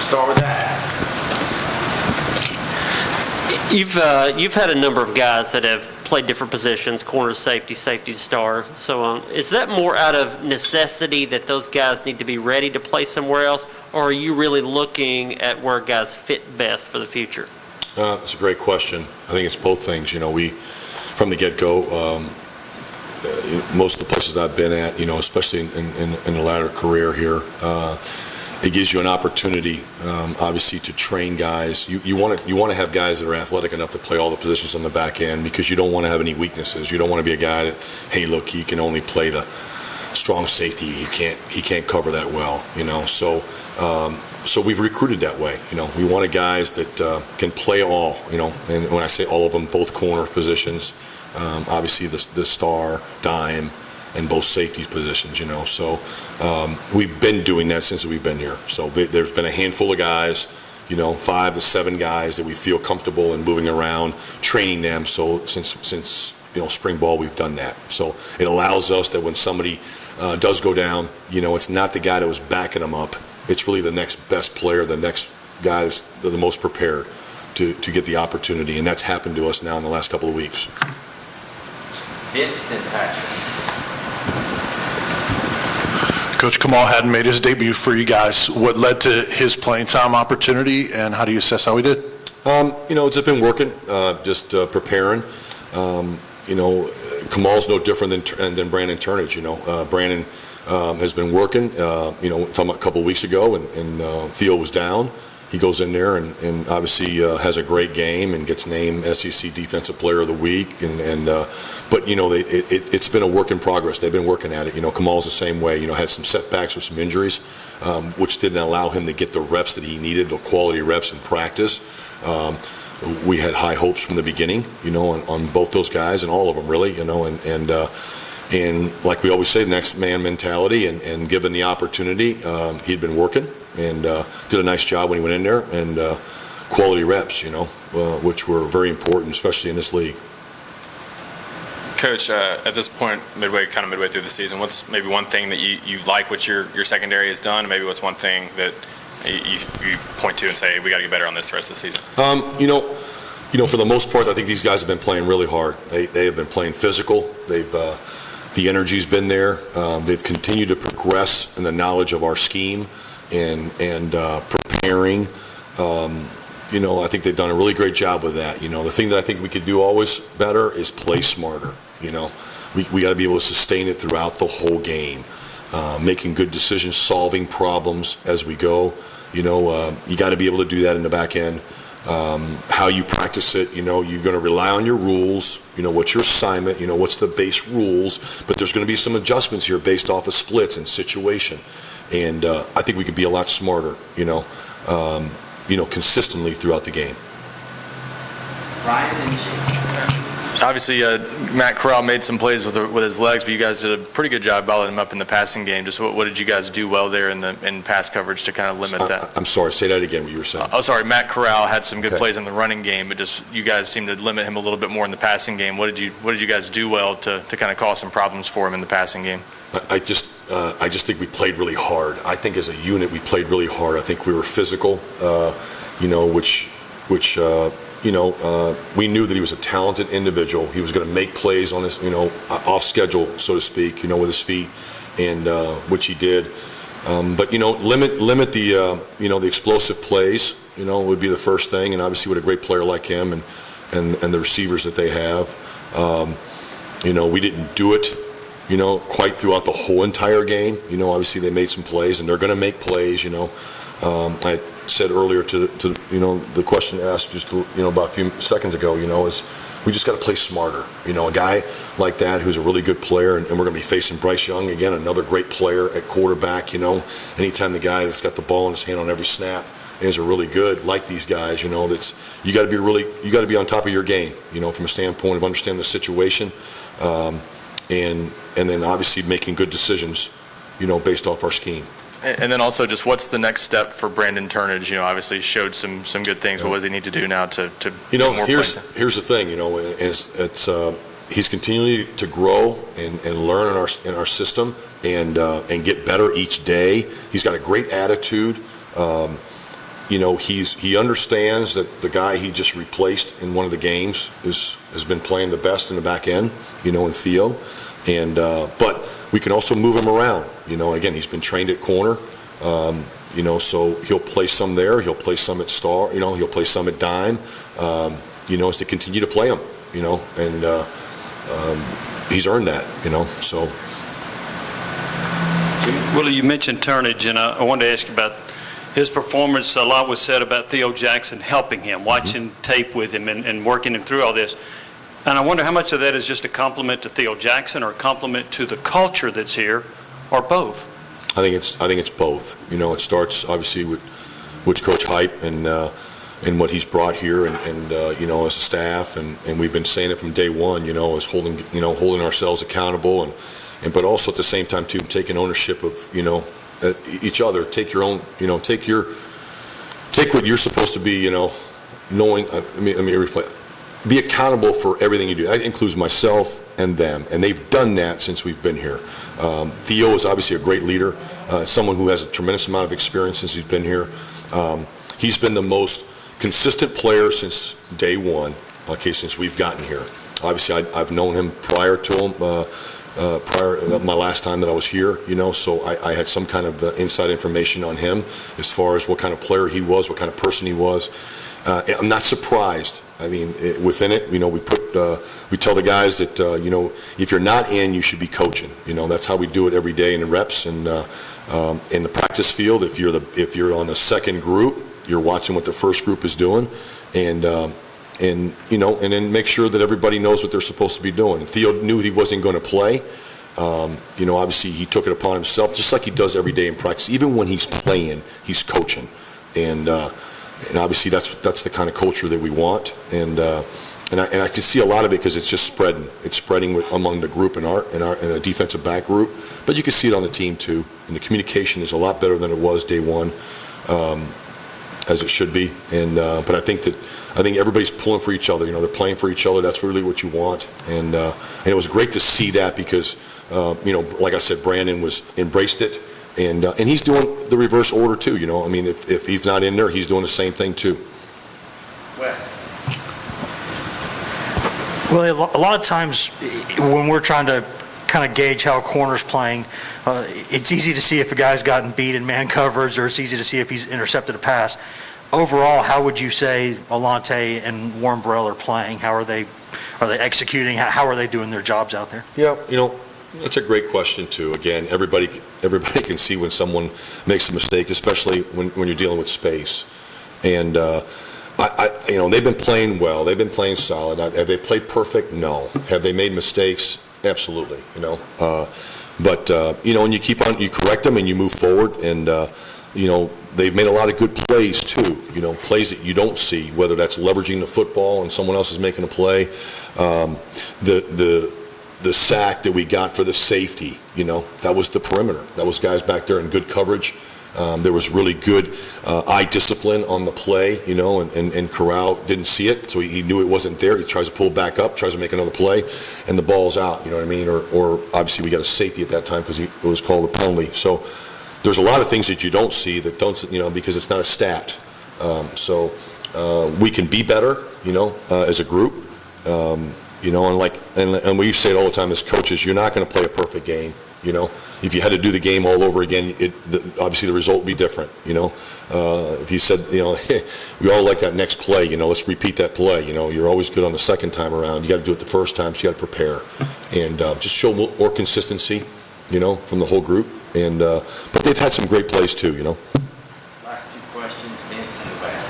Start with that. You've had a number of guys that have played different positions, corner, safety, safety to star, so on. Is that more out of necessity that those guys need to be ready to play somewhere else, or are you really looking at where guys fit best for the future? It's a great question. I think it's both things. We, from the get-go, most of the places I've been at, especially in the latter career here, it gives you an opportunity, obviously, to train guys. You want to have guys that are athletic enough to play all the positions on the back end, because you don't want to have any weaknesses. You don't want to be a guy that, hey, look, he can only play the strong safety. He can't cover that well. So we've recruited that way. We wanted guys that can play all. And when I say all of them, both corner positions, obviously the star, dime, and both safety positions, So we've been doing that since we've been here. So there's been a handful of guys, 5 to 7 guys that we feel comfortable in moving around, training them. So since spring ball, we've done that. So it allows us that when somebody does go down, it's not the guy that was backing them up. It's really the next best player, the next guy that's the most prepared to get the opportunity. And that's happened to us now in the last couple of weeks. Instant Patrick. Coach Kamal hadn't made his debut for you guys. What led to his playing time opportunity, and how do you assess how he did? It's just been working, preparing. Kamal's no different than Brandon Turnage. Brandon has been working. Talking about a couple of weeks ago, and Theo was down. He goes in there and obviously has a great game and gets named SEC Defensive Player of the Week. But it's been a work in progress. They've been working at it. Kamal's the same way. Had some setbacks with some injuries, which didn't allow him to get the reps that he needed, the quality reps in practice. We had high hopes from the beginning, on both those guys and all of them really, and like we always say, next man mentality, and given the opportunity, he'd been working and did a nice job when he went in there, and quality reps, which were very important, especially in this league. Coach, at this point, midway through the season, what's maybe one thing that you like what your secondary has done, and maybe what's one thing that you point to and say, we got to get better on this the rest of the season? For the most part, I think these guys have been playing really hard. They have been playing physical. The energy's been there. They've continued to progress in the knowledge of our scheme and preparing. I think they've done a really great job with that. The thing that I think we could do always better is play smarter. We got to be able to sustain it throughout the whole game, making good decisions, solving problems as we go. You got to be able to do that in the back end. How you practice it, you're going to rely on your rules, what's your assignment, what's the base rules, but there's going to be some adjustments here based off of splits and situation. And I think we could be a lot smarter, consistently throughout the game. Ryan and Chief. Obviously, Matt Corral made some plays with his legs, but you guys did a pretty good job balling him up in the passing game. Just what did you guys do well there in pass coverage to kind of limit that? I'm sorry, say that again, what you were saying. Sorry, Matt Corral had some good plays in the running game, but just you guys seemed to limit him a little bit more in the passing game. What did you guys do well to kind of cause some problems for him in the passing game? I just think we played really hard. I think as a unit we played really hard. I think we were physical, which we knew that he was a talented individual. He was going to make plays on his, off schedule, so to speak, with his feet, and which he did. But limit the the explosive plays. Would be the first thing, and obviously with a great player like him and the receivers that they have, we didn't do it. Quite throughout the whole entire game. Obviously they made some plays, and they're going to make plays. I said earlier to the question asked just about a few seconds ago. Is we just got to play smarter. A guy like that who's a really good player, and we're going to be facing Bryce Young again, another great player at quarterback. Anytime the guy that's got the ball in his hand on every snap is really good, like these guys. That's you got to be on top of your game. From a standpoint of understanding the situation. And then obviously making good decisions, based off our scheme. And then also just what's the next step for Brandon Turnage? Obviously showed some good things. What does he need to do now to more here's the thing, it's he's continuing to grow and learn in our system and get better each day. He's got a great attitude. he understands that the guy he just replaced in one of the games has been playing the best in the back end, in Theo. And but we can also move him around. Again, he's been trained at corner. So he'll play some there. He'll play some at star. He'll play some at dime. Is to continue to play him. And he's earned that. So. Willie, you mentioned Turnage, and I wanted to ask you about his performance. A lot was said about Theo Jackson helping him, watching tape with him and working him through all this. And I wonder how much of that is just a compliment to Theo Jackson or a compliment to the culture that's here, or both? I think it's both. It starts obviously with Coach Hype and what he's brought here, and as a staff, and we've been saying it from day one. Is holding ourselves accountable, but also at the same time too taking ownership of each other. Take your own, take what you're supposed to be. Knowing. Let me replay. Be accountable for everything you do. That includes myself and them, and they've done that since we've been here. Theo is obviously a great leader, someone who has a tremendous amount of experience since he's been here. He's been the most consistent player since day one, since we've gotten here. Obviously, I've known him prior to him, my last time that I was here, so I had some kind of inside information on him as far as what kind of player he was, what kind of person he was. I'm not surprised. I mean, within it, we tell the guys that, if you're not in, you should be coaching. That's how we do it every day in the reps and in the practice field. If you're on a second group, you're watching what the first group is doing, and then make sure that everybody knows what they're supposed to be doing. And Theo knew he wasn't going to play. Obviously he took it upon himself, just like he does every day in practice. Even when he's playing, he's coaching, and obviously that's the kind of culture that we want. And I can see a lot of it because it's just spreading. It's spreading among the group in a defensive back group, but you can see it on the team too. And the communication is a lot better than it was day one, as it should be. And but I think everybody's pulling for each other. They're playing for each other. That's really what you want. And it was great to see that because like I said, Brandon embraced it. And he's doing the reverse order too. If he's not in there, he's doing the same thing too. Wes. Well, a lot of times when we're trying to kind of gauge how a corner's playing, it's easy to see if a guy's gotten beat in man coverage, or it's easy to see if he's intercepted a pass. Overall, how would you say Alante and Warren Burrell are playing? How are they executing? How are they doing their jobs out there? Yeah, that's a great question too. Again, everybody can see when someone makes a mistake, especially when you're dealing with space. And they've been playing well. They've been playing solid. Have they played perfect? No. Have they made mistakes? Absolutely. But and you keep on, you correct them and you move forward. And they've made a lot of good plays too. Plays that you don't see, whether that's leveraging the football and someone else is making a play. The sack that we got for the safety, that was the perimeter. That was guys back there in good coverage. There was really good eye discipline on the play, and Corral didn't see it, so he knew it wasn't there. He tries to pull back up, tries to make another play, and the ball's out, you know what I mean? Or obviously we got a safety at that time because it was called a penalty. So there's a lot of things that you don't see that don't, because it's not a stat. So we can be better, as a group. And we say it all the time as coaches, you're not going to play a perfect game. If you had to do the game all over again, obviously the result would be different. If you said, we all like that next play, let's repeat that play. You're always good on the second time around. You got to do it the first time, so you got to prepare and just show more consistency, from the whole group. And but they've had some great plays too. Last two questions, Vince and Wes.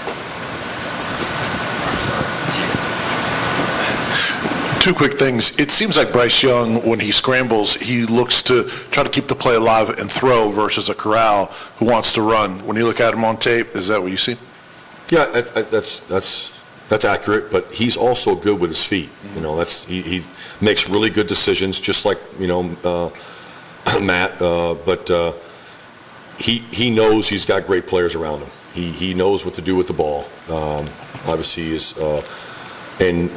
Two quick things. It seems like Bryce Young, when he scrambles, he looks to try to keep the play alive and throw versus a Corral who wants to run. When you look at him on tape, is that what you see? Yeah, that's accurate. But he's also good with his feet. He makes really good decisions, just like Matt. But he knows he's got great players around him. He knows what to do with the ball. Obviously, is. And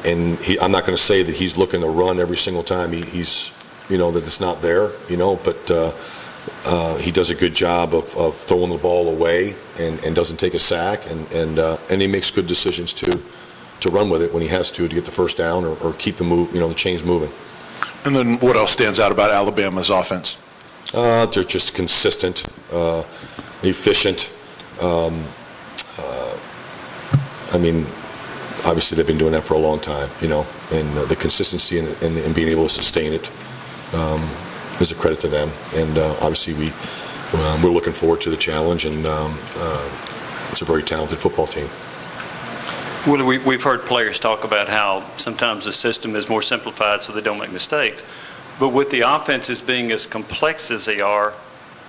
I'm not going to say that he's looking to run every single time he's, that it's not there, but he does a good job of throwing the ball away and doesn't take a sack, and he makes good decisions to run with it when he has to get the first down or keep the chains moving. And then what else stands out about Alabama's offense? They're just consistent, efficient. Obviously they've been doing that for a long time, and the consistency and being able to sustain it is a credit to them. And obviously we're looking forward to the challenge, and it's a very talented football team. Willie, we've heard players talk about how sometimes the system is more simplified so they don't make mistakes. But with the offenses being as complex as they are,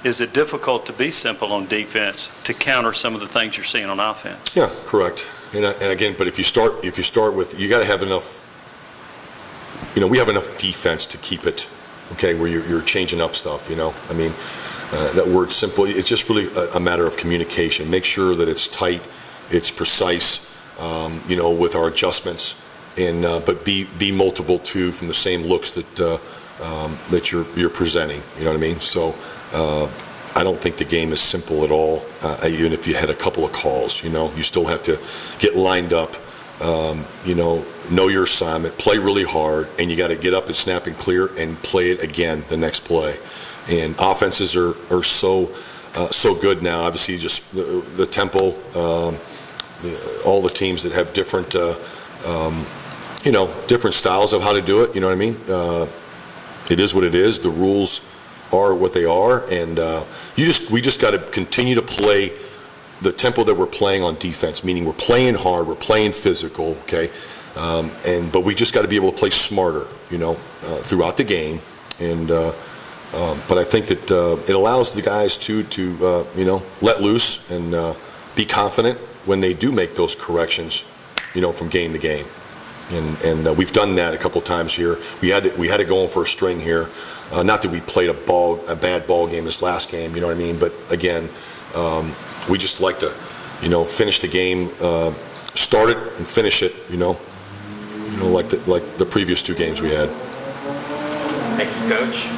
is it difficult to be simple on defense to counter some of the things you're seeing on offense? Yeah, correct. And again, but if you start with, you got to have enough. We have enough defense to keep it, okay, where you're changing up stuff. That word simple. It's just really a matter of communication. Make sure that it's tight, it's precise. With our adjustments, but be multiple too from the same looks that you're presenting. You know what I mean? So I don't think the game is simple at all. Even if you had a couple of calls, you still have to get lined up. Know your assignment, play really hard, and you got to get up and snap and clear and play it again the next play. And offenses are so good now. Obviously, just the tempo. All the teams that have different, different styles of how to do it. You know what I mean? It is what it is. The rules are what they are, and we just got to continue to play the tempo that we're playing on defense. Meaning we're playing hard, we're playing physical. Okay, but we just got to be able to play smarter. Throughout the game, and but I think that it allows the guys to let loose and be confident when they do make those corrections, from game to game, and we've done that a couple times here. We had to go in for a string here. Not that we played a bad ball game this last game, you know what I mean? But again, we just like to, finish the game, start it and finish it, like the previous two games we had. Thank you, Coach.